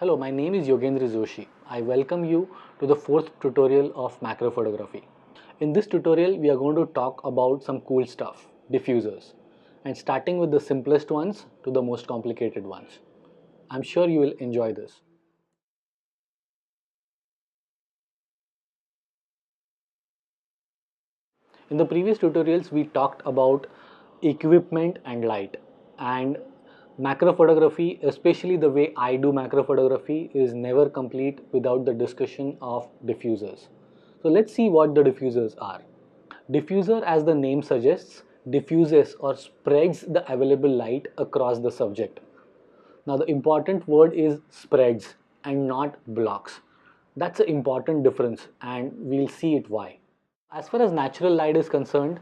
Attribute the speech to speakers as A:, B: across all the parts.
A: Hello, my name is Yogendra Joshi. I welcome you to the fourth tutorial of macro photography. In this tutorial, we are going to talk about some cool stuff, diffusers, and starting with the simplest ones to the most complicated ones. I'm sure you will enjoy this. In the previous tutorials, we talked about equipment and light, and macro photography, especially the way I do macro photography, is never complete without the discussion of diffusers. So let's see what the diffusers are. Diffuser, as the name suggests, diffuses or spreads the available light across the subject. Now the important word is spreads and not blocks. That's an important difference and we'll see it why. As far as natural light is concerned,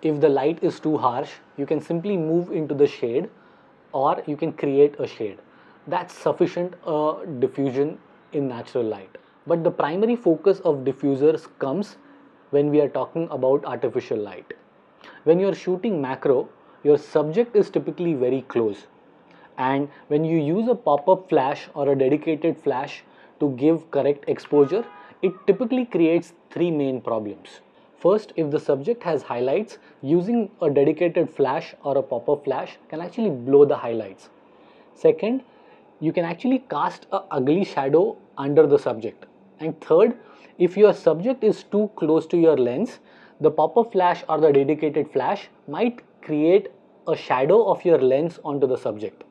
A: if the light is too harsh, you can simply move into the shade or you can create a shade. That's sufficient diffusion in natural light. But the primary focus of diffusers comes when we are talking about artificial light. When you are shooting macro, your subject is typically very close. And when you use a pop-up flash or a dedicated flash to give correct exposure, it typically creates three main problems. First, if the subject has highlights, using a dedicated flash or a pop-up flash can actually blow the highlights. Second, you can actually cast a ugly shadow under the subject. And third, if your subject is too close to your lens, the pop-up flash or the dedicated flash might create a shadow of your lens onto the subject.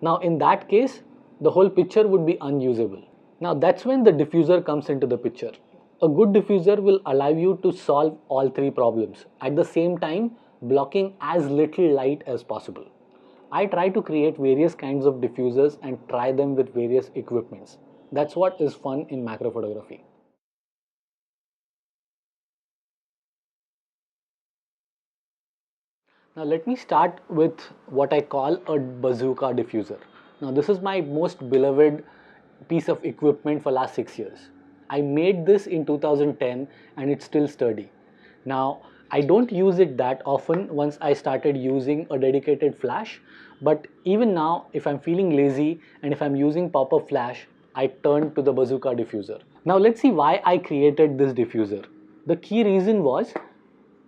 A: Now in that case, the whole picture would be unusable. Now that's when the diffuser comes into the picture. A good diffuser will allow you to solve all three problems at the same time, blocking as little light as possible. I try to create various kinds of diffusers and try them with various equipments. That's what is fun in macro photography. Now let me start with what I call a bazooka diffuser. Now this is my most beloved piece of equipment for last 6 years. I made this in 2010 and it's still sturdy. Now I don't use it that often once I started using a dedicated flash, but even now if I'm feeling lazy and if I'm using pop-up flash, I turn to the bazooka diffuser. Now let's see why I created this diffuser. The key reason was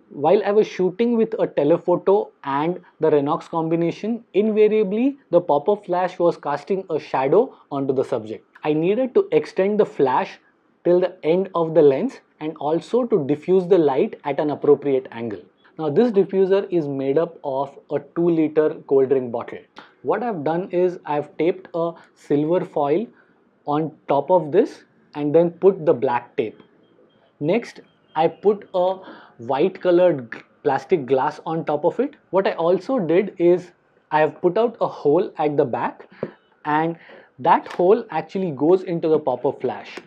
A: while I was shooting with a telephoto and the Renox combination, invariably the pop-up flash was casting a shadow onto the subject. I needed to extend the flash till the end of the lens and also to diffuse the light at an appropriate angle. Now this diffuser is made up of a 2-liter cold drink bottle. What I've done is I've taped a silver foil on top of this and then put the black tape. Next, I put a white colored plastic glass on top of it. What I also did is I have put out a hole at the back and that hole actually goes into the pop-up flash.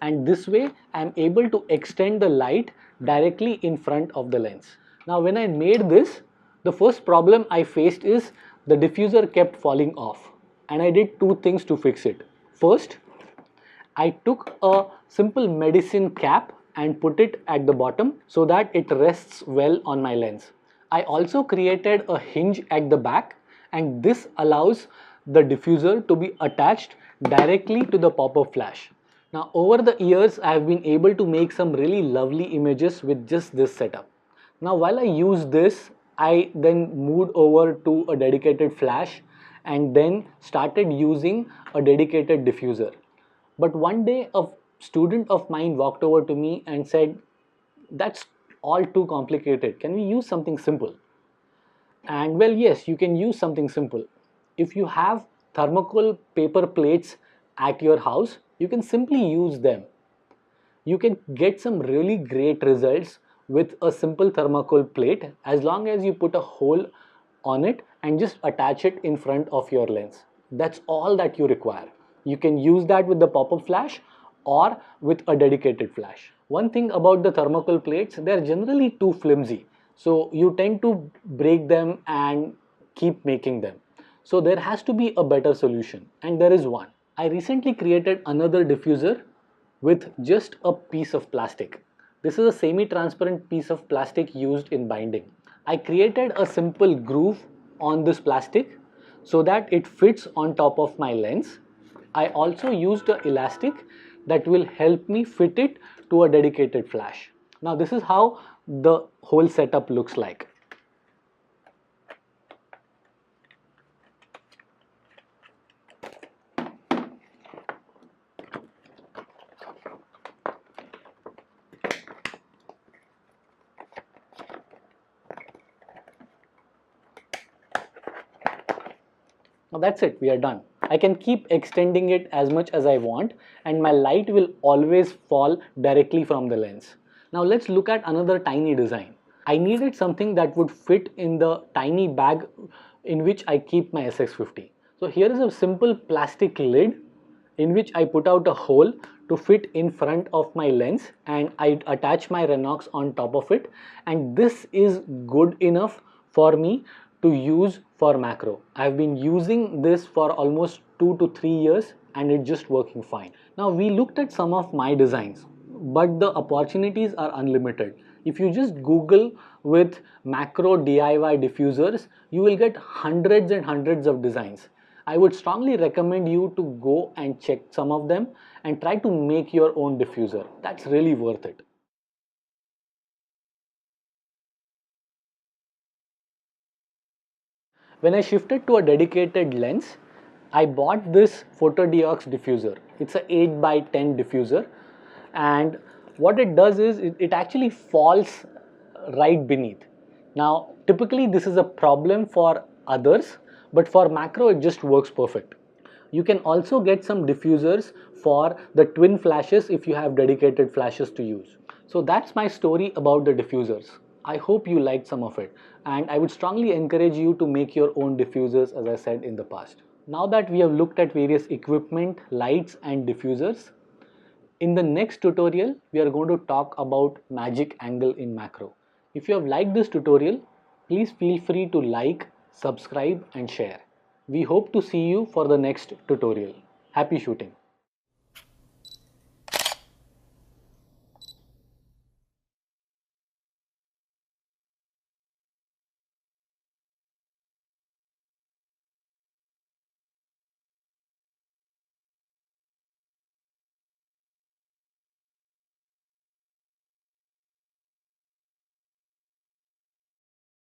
A: And this way I am able to extend the light directly in front of the lens. Now when I made this, the first problem I faced is the diffuser kept falling off and I did two things to fix it. First, I took a simple medicine cap and put it at the bottom so that it rests well on my lens. I also created a hinge at the back and this allows the diffuser to be attached directly to the pop-up flash. Now over the years I have been able to make some really lovely images with just this setup. Now while I use this, I then moved over to a dedicated flash and then started using a dedicated diffuser. But one day a student of mine walked over to me and said, "That's all too complicated. Can we use something simple?" And well, yes, you can use something simple. If you have thermocol paper plates at your house, you can simply use them. You can get some really great results with a simple thermocol plate as long as you put a hole on it and just attach it in front of your lens. That's all that you require. You can use that with the pop-up flash or with a dedicated flash. One thing about the thermocol plates, they're generally too flimsy. So you tend to break them and keep making them. So there has to be a better solution, and there is one. I recently created another diffuser with just a piece of plastic. This is a semi-transparent piece of plastic used in binding. I created a simple groove on this plastic so that it fits on top of my lens. I also used an elastic that will help me fit it to a dedicated flash. Now this is how the whole setup looks like. Now that's it, we are done. I can keep extending it as much as I want, and my light will always fall directly from the lens. Now let's look at another tiny design. I needed something that would fit in the tiny bag in which I keep my SX50. So here is a simple plastic lid in which I put out a hole to fit in front of my lens, and I attach my Renox on top of it, and this is good enough for me to use for macro. I've been using this for almost 2 to 3 years and it's just working fine. Now we looked at some of my designs, but the opportunities are unlimited. If you just Google with macro DIY diffusers, you will get hundreds and hundreds of designs. I would strongly recommend you to go and check some of them and try to make your own diffuser. That's really worth it. When I shifted to a dedicated lens, I bought this Photodiox diffuser. It's an 8 by 10 diffuser, and what it does is it actually falls right beneath. Now typically this is a problem for others, but for macro it just works perfect. You can also get some diffusers for the twin flashes if you have dedicated flashes to use. So that's my story about the diffusers. I hope you liked some of it, and I would strongly encourage you to make your own diffusers as I said in the past. Now that we have looked at various equipment, lights and diffusers, in the next tutorial we are going to talk about magic angle in macro. If you have liked this tutorial, please feel free to like, subscribe and share. We hope to see you for the next tutorial. Happy shooting!